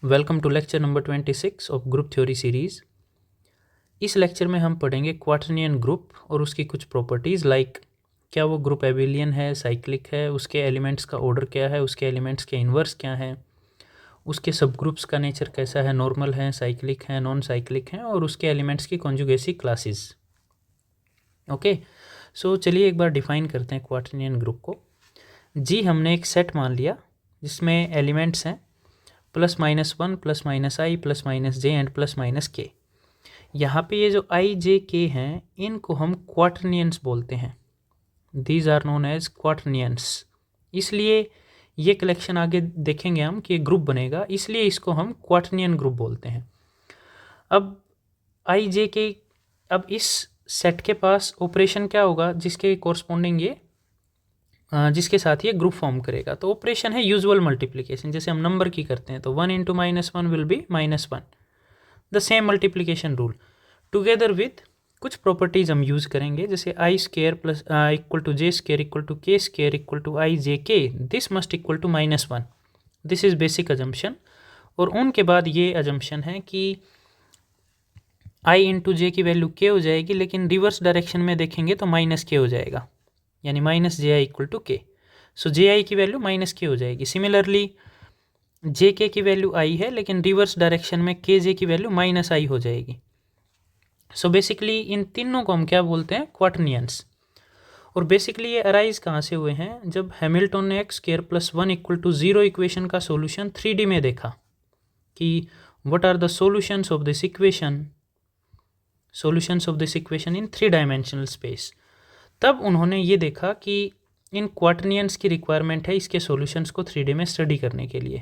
Welcome to lecture number 26 of group theory series. इस lecture में हम पढ़ेंगे क्वाटर्नियन ग्रुप और उसकी कुछ प्रॉपर्टीज़ लाइक क्या वो ग्रुप एबिलियन है, साइक्लिक है, उसके एलिमेंट्स का ऑर्डर क्या है, उसके एलिमेंट्स के इन्वर्स क्या हैं, उसके सब ग्रुप्स का नेचर कैसा है, नॉर्मल है, साइक्लिक है, नॉन साइक्लिक हैं, और उसके एलिमेंट्स की कॉन्जुगेसी क्लासेस। ओके, सो चलिए एक बार डिफाइन करते हैं क्वाटर्नियन ग्रुप को। जी हमने एक सेट मान लिया जिसमें एलिमेंट्स हैं +-1 +-i +-j एंड +-k। यहाँ पे ये जो i j k हैं इनको हम क्वाटर्नियंस बोलते हैं। These are known as quaternions. इसलिए ये कलेक्शन आगे देखेंगे हम कि ग्रुप बनेगा, इसलिए इसको हम क्वाटर्नियन ग्रुप बोलते हैं। अब i j k, अब इस सेट के पास ऑपरेशन क्या होगा जिसके कॉरस्पॉन्डिंग ये जिसके साथ ये ग्रुप फॉर्म करेगा। तो ऑपरेशन है यूजुअल मल्टीप्लिकेशन, जैसे हम नंबर की करते हैं तो 1 × -1 will be -1, the same multiplication rule together with कुछ प्रॉपर्टीज़ हम यूज़ करेंगे, जैसे i² + = j² = k² = i j k, this must equal to -1। This is basic assumption. और उनके बाद ये अजम्पशन है कि i × j की वैल्यू k हो जाएगी, लेकिन रिवर्स डायरेक्शन में देखेंगे तो -k हो जाएगा, यानी -ji = k। सो ji की वैल्यू -k हो जाएगी। सिमिलरली jk की वैल्यू i है, लेकिन रिवर्स डायरेक्शन में kj की वैल्यू -i हो जाएगी। सो बेसिकली इन तीनों को हम क्या बोलते हैं, क्वाटर्नियंस। और बेसिकली ये अराइज कहाँ से हुए हैं, जब हैमिल्टन ने x² + 1 = 0 इक्वेशन का सॉल्यूशन 3D में देखा कि what are the solutions of this equation, solutions of this equation in 3 dimensional space. तब उन्होंने ये देखा कि इन क्वाटर्नियंस की रिक्वायरमेंट है इसके सॉल्यूशंस को 3D में स्टडी करने के लिए।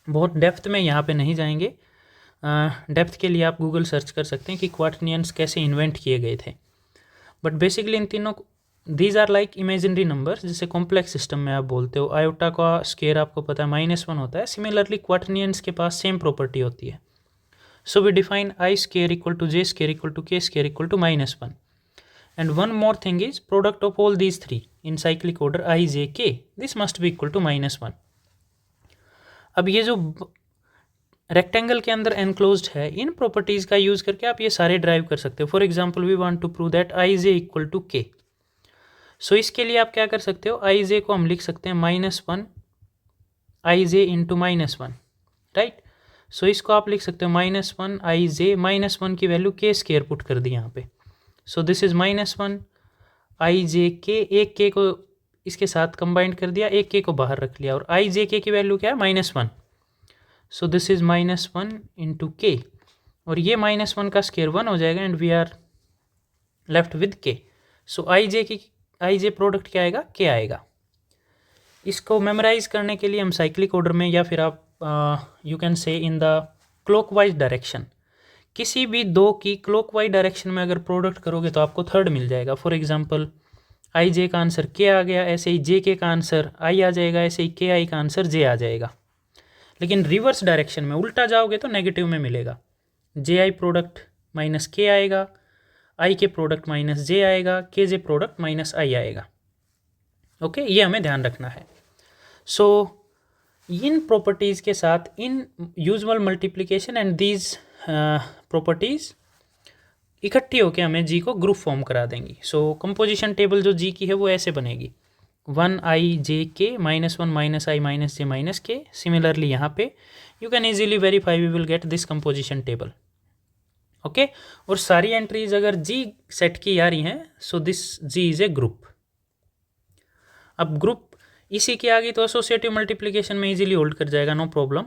बहुत डेप्थ में यहाँ पे नहीं जाएंगे, डेप्थ के लिए आप गूगल सर्च कर सकते हैं कि क्वाटर्नियंस कैसे इन्वेंट किए गए थे। बट बेसिकली इन तीनों, these are like imaginary numbers, जैसे कॉम्प्लेक्स सिस्टम में आप बोलते हो आयोटा का स्केयर आपको पता है -1 होता है। सिमिलरली क्वाटर्नियंस के पास सेम प्रॉपर्टी होती है। So we define i² = j² = k² = -1। And one more thing is product of all these three in cyclic order i j k, this must be equal to -1। अब ये जो रेक्टेंगल के अंदर enclosed है, इन properties का use करके आप ये सारे ड्राइव कर सकते हो। For example we want to prove that i j = k। सो इसके लिए आप क्या कर सकते हो, i j को हम लिख सकते हैं -1 i j × -1, राइट। सो इसको आप लिख सकते हो -1 i j, -1 की वैल्यू k² पुट कर दी यहाँ पे। So this is -1 i j k, एक k को इसके साथ कंबाइंड कर दिया, एक k को बाहर रख लिया, और i j k की वैल्यू क्या है, -1। सो दिस इज़ -1 × k, और ये -1 का स्क्वायर 1 हो जाएगा and we are left with k। सो i j प्रोडक्ट क्या आएगा, k आएगा। इसको मेमोराइज करने के लिए हम साइक्लिक ऑर्डर में, या फिर आप you can say in the clockwise direction, किसी भी दो की क्लॉकवाइज डायरेक्शन में अगर प्रोडक्ट करोगे तो आपको थर्ड मिल जाएगा। फॉर एग्जांपल i j का आंसर k आ गया, ऐसे ही j k का आंसर i आ जाएगा, ऐसे ही k i का आंसर j आ जाएगा। लेकिन रिवर्स डायरेक्शन में उल्टा जाओगे तो नेगेटिव में मिलेगा, j i प्रोडक्ट -k आएगा, i के प्रोडक्ट -j आएगा, k j प्रोडक्ट -i आएगा। ओके, ये हमें ध्यान रखना है। सो इन प्रॉपर्टीज़ के साथ इन usual multiplication and these properties इकट्ठी होकर हमें जी को ग्रुप फॉर्म करा देंगी। सो कंपोजिशन टेबल जो जी की है वो ऐसे बनेगी, 1 i j k -1 -i -j -k। Similarly यहाँ पे you can easily verify, we will get this composition table. Okay, और सारी एंट्रीज अगर जी सेट की आ रही हैं, so this G is a group. अब ग्रुप इसी के आगे तो एसोसिएटिव मल्टीप्लिकेशन में इजीली होल्ड कर जाएगा, नो प्रॉब्लम।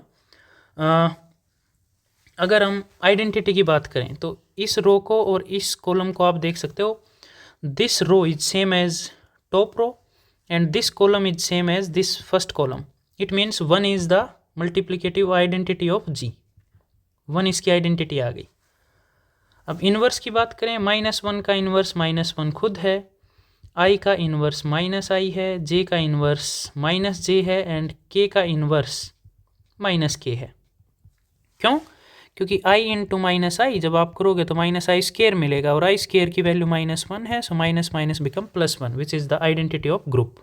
अगर हम आइडेंटिटी की बात करें तो इस रो को और इस कॉलम को आप देख सकते हो, this row is same as top row and this column is same as this first column. It means 1 is the multiplicative identity of G, 1 इसकी आइडेंटिटी आ गई। अब इन्वर्स की बात करें, -1 का इन्वर्स -1 खुद है, i का इन्वर्स -i है, j का इन्वर्स -j है एंड k का इन्वर्स -k है। क्यों? क्योंकि i × -i जब आप करोगे तो -i² मिलेगा, और i² की वैल्यू -1 है, so minus become +1 which is the identity of group.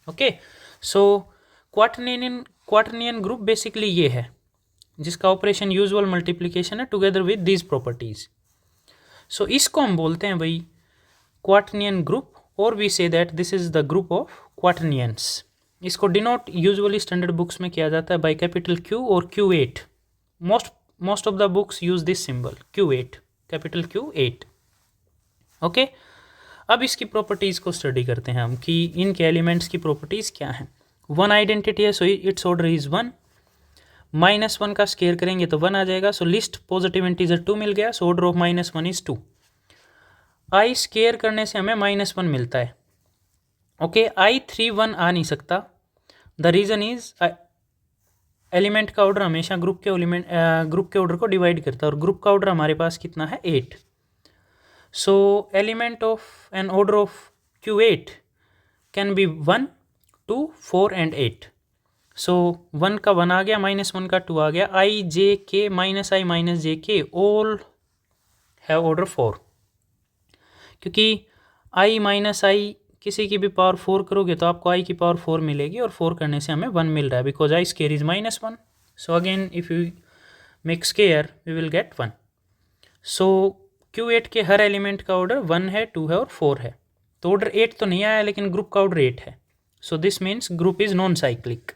Okay, so quaternion group basically ये है जिसका ऑपरेशन यूजुअल मल्टीप्लिकेशन है together with these properties. So इसको हम बोलते हैं भाई क्वाटर्नियन ग्रुप, और we say that this is the group of quaternions. इसको डिनोट यूजुअली स्टैंडर्ड बुक्स में किया जाता है बाय कैपिटल Q और Q8। Most of the books use this symbol Q8, capital Q8। Okay, अब इसकी प्रॉपर्टीज को स्टडी करते हैं हम कि इनके एलिमेंट्स की प्रॉपर्टीज क्या हैं। वन आइडेंटिटी है, सो इट्स ऑर्डर इज 1। -1 का स्केयर करेंगे तो 1 आ जाएगा, सो लिस्ट पॉजिटिव इंटीजर 2 मिल गया, so order of -1 is 2। I square करने से हमें -1 मिलता है। ओके, आई 3 1 आ नहीं सकता। द रीजन इज एलिमेंट का ऑर्डर हमेशा ग्रुप के ऑर्डर को डिवाइड करता है, और ग्रुप का ऑर्डर हमारे पास कितना है 8। So element of an order of Q8 can be 1, 2, 4 and 8। So 1 का 1 आ गया, -1 का 2 आ गया, I J K -I - J K all have order 4। क्योंकि I - I किसी की भी पावर 4 करोगे तो आपको I की पावर 4 मिलेगी, और 4 करने से हमें 1 मिल रहा है, because I square is -1। So again if you make square we will get 1। So Q8 के हर एलिमेंट का ऑर्डर 1 है, 2 है और 4 है। तो ऑर्डर 8 तो नहीं आया, लेकिन ग्रुप का ऑर्डर 8 है। So this means group is non cyclic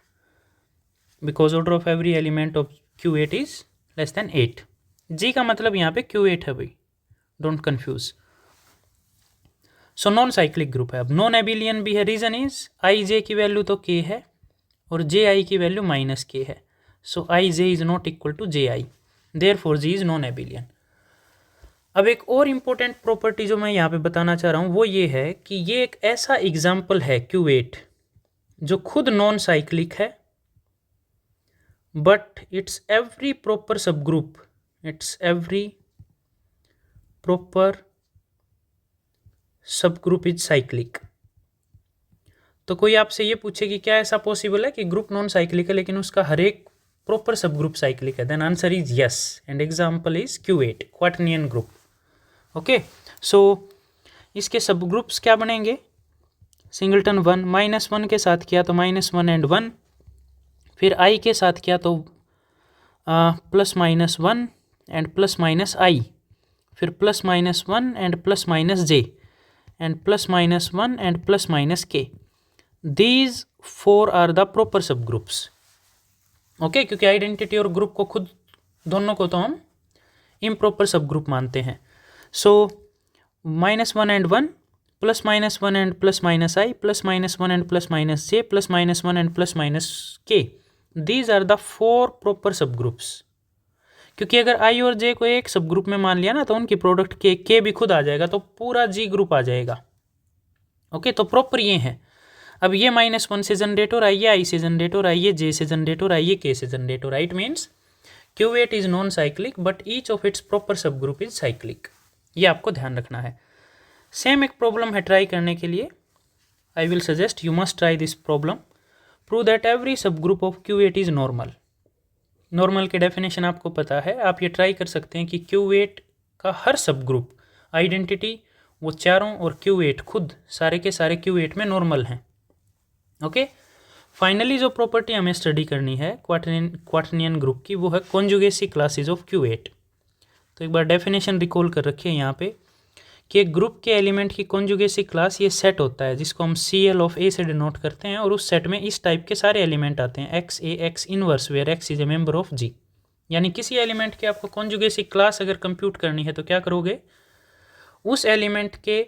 because order of every element of Q8 is less than 8। G का मतलब यहाँ पे Q8 है भाई, don't confuse. So non cyclic group है। अब नॉन एबिलियन भी है, रीजन इज आई जे की वैल्यू तो k है और जे आई की वैल्यू -k है। So I J is not equal to J I, therefore G is non abelian. अब एक और इम्पोर्टेंट प्रॉपर्टी जो मैं यहाँ पे बताना चाह रहा हूँ वो ये है कि ये एक ऐसा एग्जाम्पल है Q8 जो खुद नॉन साइक्लिक है, बट इट्स एवरी प्रॉपर सब ग्रुप, इट्स एवरी प्रॉपर सब ग्रुप इज साइक्लिक। तो कोई आपसे ये पूछे कि क्या ऐसा पॉसिबल है कि ग्रुप नॉन साइक्लिक है लेकिन उसका हर एक प्रॉपर सब ग्रुप साइक्लिक है, then answer is yes, and example is Q8 quaternion group. Okay, so इसके सब ग्रुप्स क्या बनेंगे, सिंगलटन 1, -1 के साथ किया तो -1 एंड 1, फिर I के साथ किया तो +-1 एंड +-I, फिर +-1 and +-J, and +-1 and +-K. These 4 are the proper subgroups. Okay, क्योंकि आइडेंटिटी और ग्रुप को खुद दोनों को तो हम इम्प्रॉपर सब ग्रुप मानते हैं। So -1 and 1, +-1 and +-I, +-1 and +-J, +-1 and +-K, these are the 4 proper subgroups. क्योंकि अगर I और J को एक सब ग्रुप में मान लिया ना तो उनकी प्रोडक्ट K भी खुद आ जाएगा, तो पूरा G ग्रुप आ जाएगा। ओके, तो प्रॉपर ये है। अब ये -1 से जनरेट हो रहा है, ये I से जनरेट हो रहा है, ये J से जनरेट हो रहा है, ये K से जनरेट हो रहा है। It means Q8 is non cyclic but each of its proper सब ग्रुप इज साइक्लिक। ये आपको ध्यान रखना है। सेम एक प्रॉब्लम है ट्राई करने के लिए, I will suggest you must try this problem. Prove that every subgroup of Q8 is normal. Normal की डेफिनेशन आपको पता है, आप ये ट्राई कर सकते हैं कि Q8 का हर सब ग्रुप आइडेंटिटी वो चारों और Q8 खुद सारे के सारे Q8 में नॉर्मल हैं। ओके, फाइनली जो प्रॉपर्टी हमें स्टडी करनी है क्वाटर्नियन ग्रुप की वो है कॉन्जुगेसी क्लासेस ऑफ Q8। तो एक बार डेफिनेशन रिकॉल कर रखिए यहाँ पे कि एक ग्रुप के एलिमेंट की कॉन्जुगेसी क्लास ये सेट होता है जिसको हम CL ऑफ A से डिनोट करते हैं, और उस सेट में इस टाइप के सारे एलिमेंट आते हैं X A X inverse where X is a member of G। यानी किसी एलिमेंट की आपको कॉन्जुगेसी क्लास अगर कंप्यूट करनी है तो क्या करोगे, उस एलिमेंट के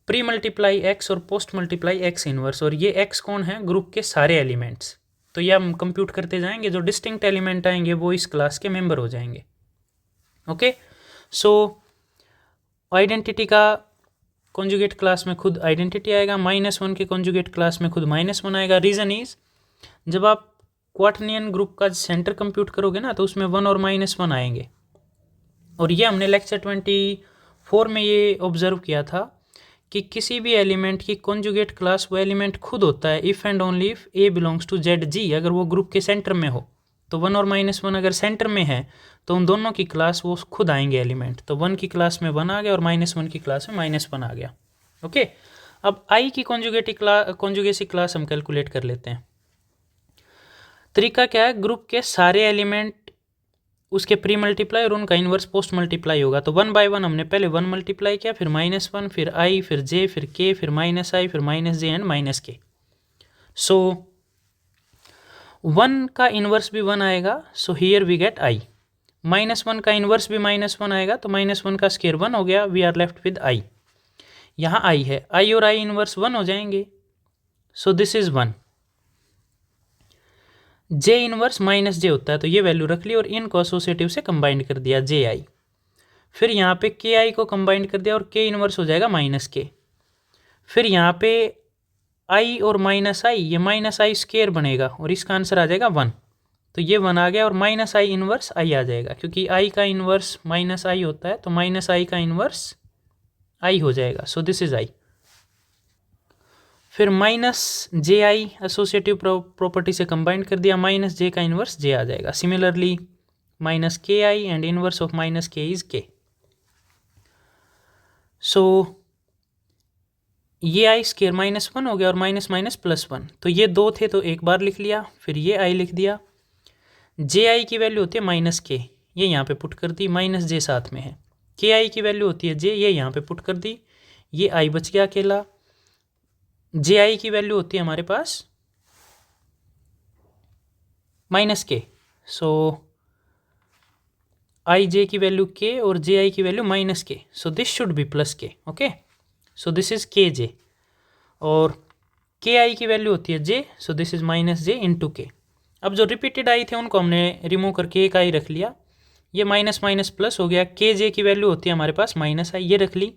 प्री मल्टीप्लाई X और पोस्ट मल्टीप्लाई X इनवर्स, और ये X कौन है, ग्रुप के सारे एलिमेंट्स। तो ये हम कंप्यूट करते जाएंगे, जो डिस्टिंक्ट एलिमेंट आएंगे वो इस क्लास के मेंबर हो जाएंगे। ओके, सो आइडेंटिटी का कॉन्जुगेट क्लास में खुद आइडेंटिटी आएगा, -1 के कॉन्जुगेट क्लास में खुद -1 आएगा। रीज़न इज जब आप क्वाटर्नियन ग्रुप का सेंटर कंप्यूट करोगे ना तो उसमें 1 और -1 आएंगे, और ये हमने लेक्चर 24 में ये ऑब्जर्व किया था कि किसी भी एलिमेंट की कॉन्जुगेट क्लास वो एलिमेंट खुद होता है if and only if A belongs to ZG। अगर वो ग्रुप के सेंटर में हो तो 1 और -1 अगर सेंटर में है तो उन दोनों की क्लास वो खुद आएंगे एलिमेंट। तो 1 की क्लास में 1 आ गया और -1 की क्लास में -1 आ गया। ओके, अब I की कॉन्जुगेसी क्लास हम कैलकुलेट कर लेते हैं। तरीका क्या है, ग्रुप के सारे एलिमेंट उसके प्री मल्टीप्लाई और उनका इन्वर्स पोस्ट मल्टीप्लाई होगा। तो 1 बाय 1 हमने पहले 1 मल्टीप्लाई किया, फिर -1, फिर i, फिर j, फिर k, फिर -i, फिर -j एंड -k। सो 1 का इन्वर्स भी 1 आएगा, so here we get i। -1 का इन्वर्स भी -1 आएगा, तो -1 का स्क्वायर 1 हो गया, we are left with i। यहाँ i है, i और i इन्वर्स 1 हो जाएंगे, so this is 1। j inverse -j होता है, तो ये वैल्यू रख ली और इनको एसोसिएटिव से कंबाइंड कर दिया ji। फिर यहाँ पे ki को कंबाइंड कर दिया और k इनवर्स हो जाएगा -k। फिर यहाँ पे i और -i, ये -i स्क्वायर बनेगा और इसका आंसर आ जाएगा 1। तो ये 1 आ गया और -i इनवर्स i आ जाएगा, क्योंकि i का इनवर्स -i होता है, तो -i का इनवर्स i हो जाएगा। सो दिस इज i। फिर -ji एसोसिएटिव प्रॉपर्टी से कंबाइन कर दिया, -j का इन्वर्स j आ जाएगा। Similarly -ki and inverse of -k is k। So ये i स्क्वायर -1 हो गया और माइनस +1, तो ये 2 थे तो एक बार लिख लिया, फिर ये i लिख दिया। ji की वैल्यू होती है -k, ये यहाँ पे पुट कर दी, -j साथ में है। ki की वैल्यू होती है j, ये यहाँ पे पुट कर दी, ये i बच गया अकेला। ji की वैल्यू होती है हमारे पास -k, सो ij की वैल्यू k और ji की value -k, so this should be +k। Okay, so this is kj। और ki की वैल्यू होती है j, so this is -j into k। अब जो रिपीटेड आई थे उनको हमने रिमूव करके एक आई रख लिया, ये माइनस माइनस प्लस हो गया। kj की वैल्यू होती है हमारे पास -i, ये रख ली।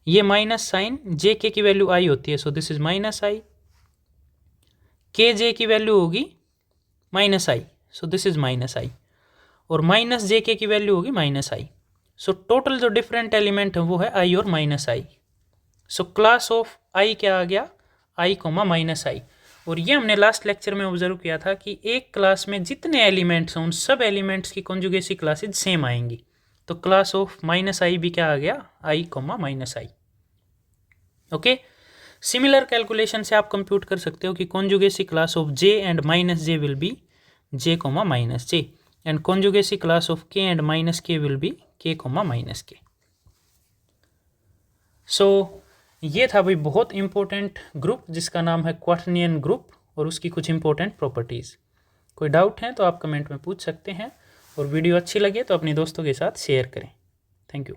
ये माइनस साइन jk की वैल्यू i होती है, सो दिस इज -i। kj की वैल्यू होगी -i, so this is -i। और -jk की वैल्यू होगी -i। सो टोटल जो डिफरेंट एलिमेंट है वो है i और -i। So class of i क्या आ गया, i, -i। और ये हमने लास्ट लेक्चर में ऑब्जर्व किया था कि एक क्लास में जितने एलिमेंट्स हैं उन सब एलिमेंट्स की कॉन्जुगेसी क्लासेज सेम आएंगी। तो क्लास ऑफ -i भी क्या आ गया, i, -i। Okay, similar calculation से आप कंप्यूट कर सकते हो कि conjugacy class of j and -j will be j, -j and conjugacy class of k and -k will be k, -k। So ये था भाई बहुत इंपॉर्टेंट ग्रुप जिसका नाम है क्वाटर्नियन ग्रुप और उसकी कुछ इंपॉर्टेंट प्रॉपर्टीज़। कोई डाउट है तो आप कमेंट में पूछ सकते हैं, और वीडियो अच्छी लगे तो अपने दोस्तों के साथ शेयर करें। Thank you.